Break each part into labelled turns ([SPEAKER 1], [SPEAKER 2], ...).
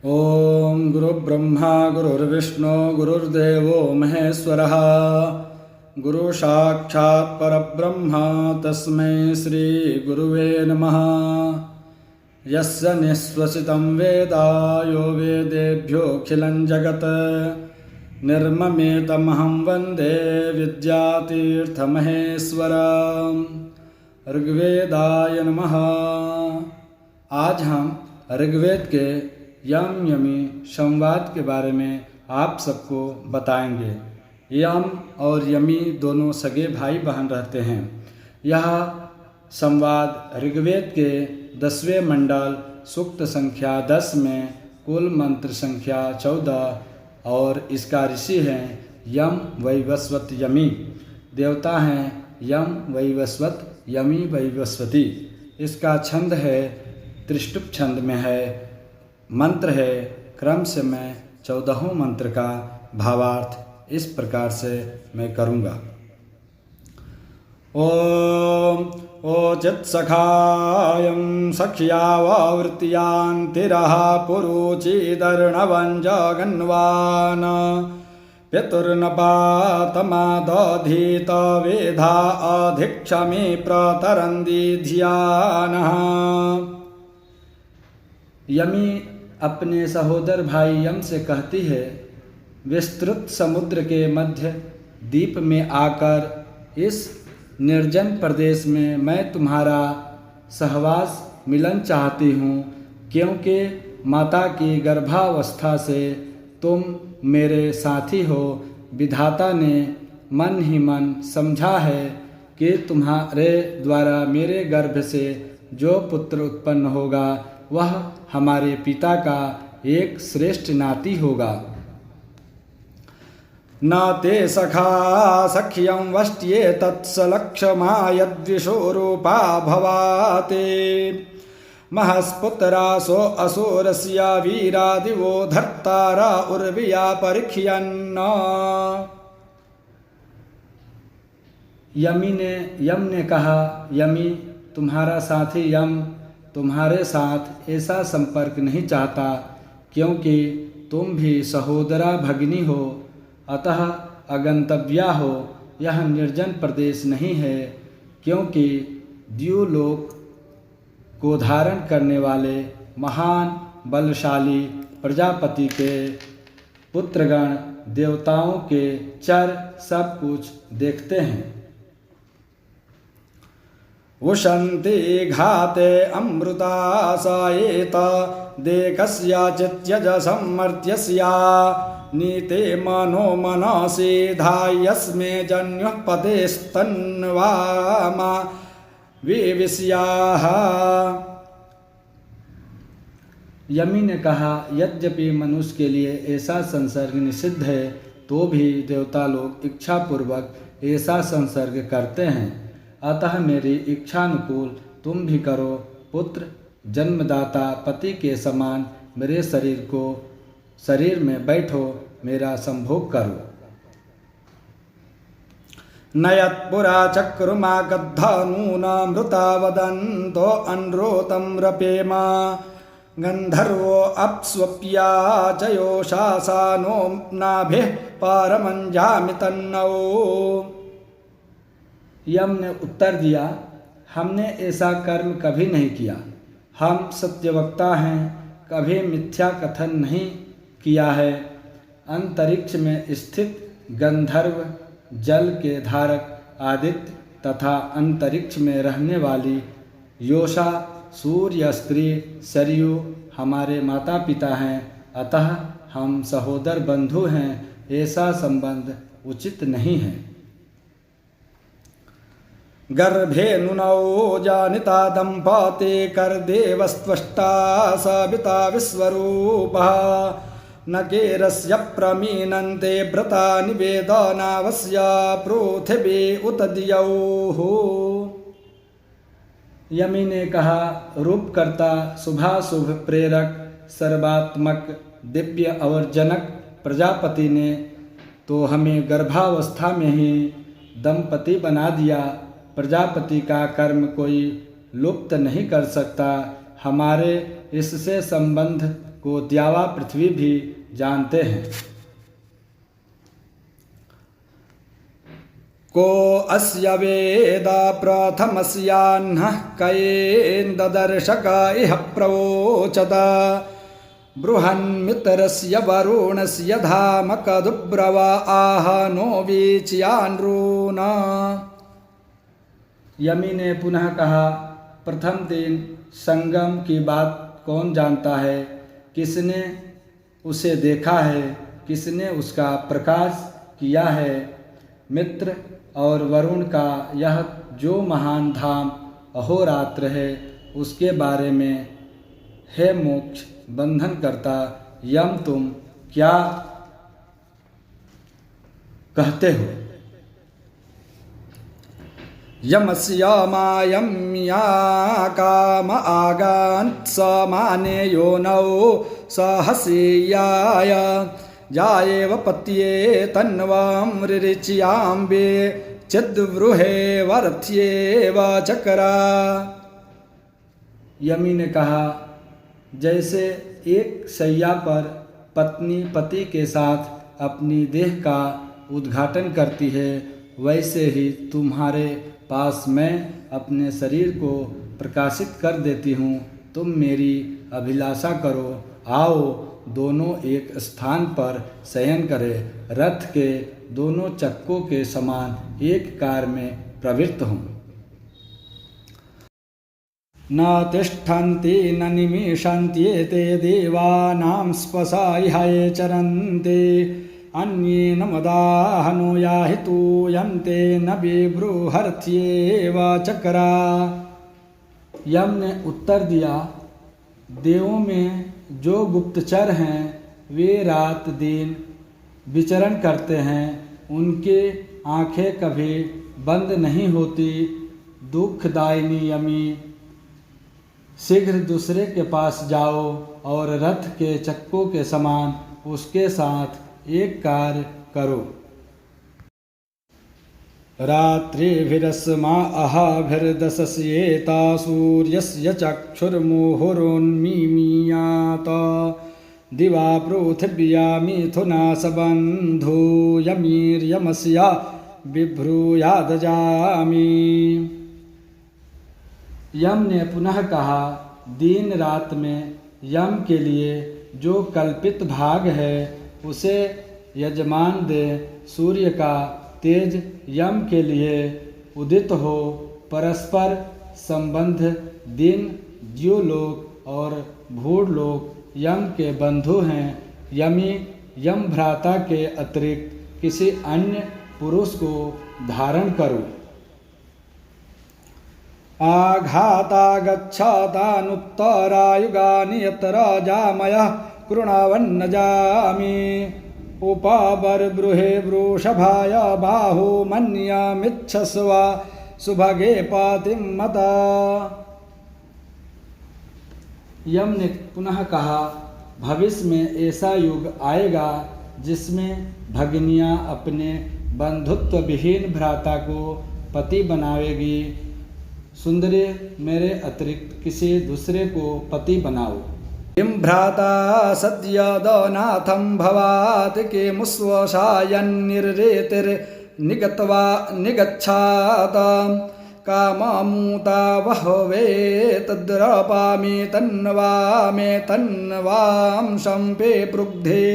[SPEAKER 1] ओम गुरुर्ब्रह्मा गुरुर्विष्णु गुरुर्देवो महेश्वरः गुरु साक्षात् परब्रह्म तस्मै श्री गुरुवे नमः। यस्य निःश्वसितं वेद यो वेदेभ्योऽखिलं जगत् निर्ममेतमहं वन्दे विद्यातीर्थमहेश्वरम्। ऋग्वेदाय नमः। आज हम ऋग्वेद के यम यमी संवाद के बारे में आप सबको बताएंगे। यम और यमी दोनों सगे भाई बहन रहते हैं। यह संवाद ऋग्वेद के 10वें मंडल सूक्त संख्या 10 में कुल मंत्र संख्या 14 और इसका ऋषि हैं यम वैवस्वत यमी। देवता हैं यम वैवस्वत यमी वैवस्वती। इसका छंद है त्रिष्टुप छंद में है। मंत्र है क्रम से मैं 14 मंत्र का भावार्थ इस प्रकार से मैं करूँगा। ओम ओचित सखायं सख्यावृत्तियान्तिरः पुरुचिदर्णवञ्जगन्वान् पितुर्नपातमादधीत वेधा अधिक्षमे प्रतरन्ति ध्यानः। यमी अपने सहोदर भाई यम से कहती है, विस्तृत समुद्र के मध्य द्वीप में आकर इस निर्जन प्रदेश में मैं तुम्हारा सहवास मिलन चाहती हूँ, क्योंकि माता की गर्भावस्था से तुम मेरे साथी हो। विधाता ने मन ही मन समझा है कि तुम्हारे द्वारा मेरे गर्भ से जो पुत्र उत्पन्न होगा वह हमारे पिता का एक श्रेष्ठ नाती होगा। न ते सखा सख्यं वष्ट्ये तत्सलक्षमा यद्विषोरूपा भवाते महस्पुत्रासो असुरस्य वीरादिवो धर्तारा उर्विया परीक्षयन्। यम ने कहा, यमी तुम्हारा साथी यम तुम्हारे साथ ऐसा संपर्क नहीं चाहता, क्योंकि तुम भी सहोदरा भगिनी हो, अतः अगंतव्या हो। यह निर्जन प्रदेश नहीं है, क्योंकि द्युलोक को धारण करने वाले महान बलशाली प्रजापति के पुत्रगण देवताओं के चर सब कुछ देखते हैं। उशन्ति घाते अमृता सायेत देकस्याचित्यज सम्मर्त्यस्या नीते मनो मनसि धायस्मे जन्युः पतेस्तन्वामा विविस्याः। यमी ने कहा, यद्यपि मनुष्य के लिए ऐसा संसर्ग निषिद्ध है, तो भी देवता लोग इच्छापूर्वक ऐसा संसर्ग करते हैं। अतः मेरी इच्छानुकूल तुम भी करो। पुत्र जन्मदाता पति के समान मेरे शरीर में बैठो, मेरा संभोग करो। नयत्पुरा चक्रुमा गद्धानूनामृता वदन्तो अन्रोतं रपेमा गन्धर्वो अप्स्वप्या चयोषा सानो नाभिः पारमञ्जामि तन्नौ। यम ने उत्तर दिया, हमने ऐसा कर्म कभी नहीं किया। हम सत्यवक्ता हैं, कभी मिथ्या कथन नहीं किया है। अंतरिक्ष में स्थित गंधर्व, जल के धारक आदित्य तथा अंतरिक्ष में रहने वाली योषा, सूर्य, स्त्री, सरयू हमारे माता पिता हैं, अतः हम सहोदर बंधु हैं। ऐसा संबंध उचित नहीं है। गर्भे नुनौ जानिता दंपते कर्देवस्त्वष्टा सविता विश्वरूपः न केरस्य प्रमीनन्ते व्रता निवेदनावस्य पृथिवी उत दियौः। यमी ने कहा, रूपकर्ता, शुभाशुभ प्रेरक, सर्वात्मक, दिव्य और जनक प्रजापति ने तो हमें गर्भावस्था में ही दंपति बना दिया। प्रजापति का कर्म कोई लुप्त नहीं कर सकता। हमारे इससे संबंध को द्यावा पृथ्वी भी जानते हैं। को अस्य वेद प्रथमस्याह्नः कयेन्ददर्शक इह प्रवोचत बृहन्मित्रस्य वरुणस्य धाम कदुब्रव आह नो वीच्यानृण। यमी ने पुनः कहा, प्रथम दिन संगम की बात कौन जानता है? किसने उसे देखा है? किसने उसका प्रकाश किया है? मित्र और वरुण का यह जो महान धाम अहोरात्र है, उसके बारे में हे मोक्ष बंधन करता यम तुम क्या कहते हो? यमस्य मायम्या काम आगान्त समाने योनौ सहसीयाय जाएव पत्ये तन्वां रिचियाम्बे चिद्वृहे वर्थ्येव चक्रा। यमी ने कहा, जैसे एक शैया पर पत्नी पति के साथ अपनी देह का उद्घाटन करती है, वैसे ही तुम्हारे पास मैं अपने शरीर को प्रकाशित कर देती हूँ। तुम मेरी अभिलाषा करो, आओ दोनों एक स्थान पर शयन करें, रथ के दोनों चक्कों के समान एक कार में प्रवृत्त हों। न तिष्ठन्ति न निमिषन्त्येते देवानां स्पशा इह ये चरन्ते अन्येन मदाहनो याहि तूयन्ते न बिभ्रूहर्थ्येव चक्रा। यम ने उत्तर दिया, देवों में जो गुप्तचर हैं वे रात दिन विचरण करते हैं, उनके आँखें कभी बंद नहीं होती। दुखदायिनी यमी, शीघ्र दूसरे के पास जाओ और रथ के चक्कों के समान उसके साथ एक कार्य करो। रात्रिभिरस्मा अहाभिर्दशस्येता सूर्यस्य चक्षुर्मुहुरोन्मीमीयात दिवा पृथिव्या मिथुना सबन्धो यमीर्यमस्य बिभ्रूयादजामि। यम ने पुनः कहा, दिन रात में यम के लिए जो कल्पित भाग है उसे यजमान दे। सूर्य का तेज यम के लिए उदित हो। परस्पर संबंध दिन द्युलोक और भूलोक यम के बंधु हैं। यमी यम भ्राता के अतिरिक्त किसी अन्य पुरुष को धारण करो। आघाता गच्छतानुत्तरायुगानि यत्र जामयः कृणवन्न जामि उपावर बृहे वृषभाय बाहु मन्यमिच्छस्व सुभगे पातिं मता। यम ने पुनः कहा, भविष्य में ऐसा युग आएगा जिसमें भगिनियाँ अपने बंधुत्व विहीन भ्राता को पति बनावेगी। सुंदरी, मेरे अतिरिक्त किसी दूसरे को पति बनाओ। किं भ्राता सद्य दनाथं भवात् किमुस्वशायन्निर्रेतिर्निगत्वा निगच्छात काममूता बहवे तद्रपामि तन्वामे तन्वां शम्पे पृग्धे।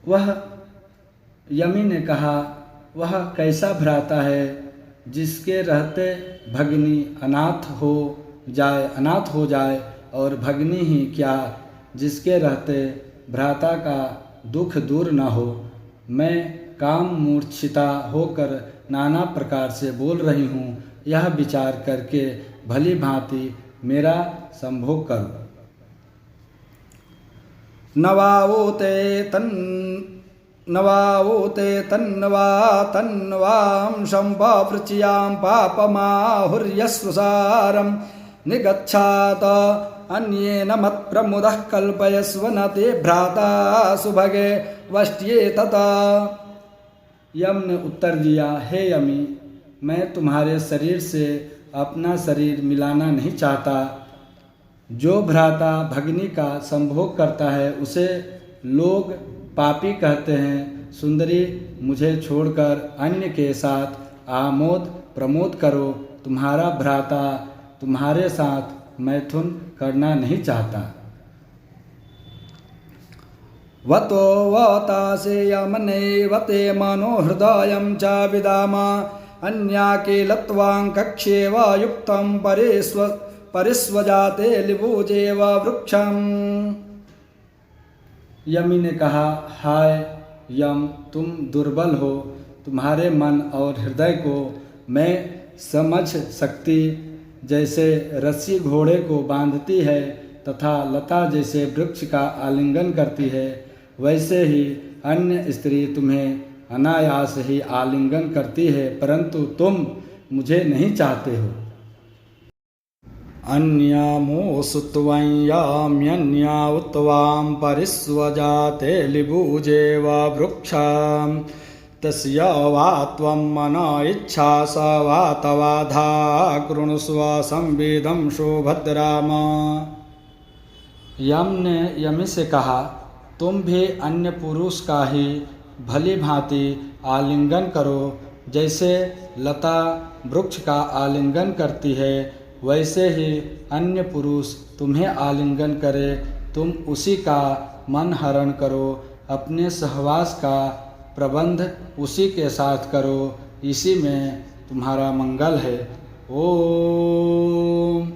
[SPEAKER 1] वह यमी ने कहा, वह कैसा भ्राता है जिसके रहते भगनी अनाथ हो जाए और भगनी ही क्या जिसके रहते भ्राता का दुख दूर न हो। मैं काम मूर्छिता होकर नाना प्रकार से बोल रही हूँ, यह विचार करके भली भांति मेरा संभोग करो। नवावोते तन्वा तन्वां शम्पापृच्यां पापमाहुर्यस्वसारं निगच्छात अन्येन मत्प्रमुदः कल्पयस्व न ते भ्राता सुभगे वष्ट्ये तथा। यम ने उत्तर दिया, हे यमी, मैं तुम्हारे शरीर से अपना शरीर मिलाना नहीं चाहता। जो भ्राता भगिनी का संभोग करता है उसे लोग पापी कहते हैं। सुंदरी, मुझे छोड़कर अन्य के साथ आमोद प्रमोद करो। तुम्हारा भ्राता तुम्हारे साथ मैथुन करना नहीं चाहता। वतो वतासे यमनेवते मनो हृदयं च विदामा अन्याकीलत्वां कक्षे व युक्तं परिस्वजाते लिबुजेव वृक्षम्। यमी ने कहा, हाय यम, तुम दुर्बल हो। तुम्हारे मन और हृदय को मैं समझ सकती। जैसे रस्सी घोड़े को बांधती है तथा लता जैसे वृक्ष का आलिंगन करती है, वैसे ही अन्य स्त्री तुम्हें अनायास ही आलिंगन करती है, परंतु तुम मुझे नहीं चाहते हो। अन्यामोऽसु त्वं याम्यन्या उत्वां परिस्वजाते लिबुजेव वृक्षं तस्य वा त्वं मन इच्छा स वा तवाधा कृणुष्व संविदं सुभद्राम। यम ने यमी से कहा, तुम भी अन्य पुरुष का ही भली भांति आलिंगन करो। जैसे लता वृक्ष का आलिंगन करती है, वैसे ही अन्य पुरुष तुम्हें आलिंगन करे, तुम उसी का मन हरण करो। अपने सहवास का प्रबंध उसी के साथ करो, इसी में तुम्हारा मंगल है। ओम।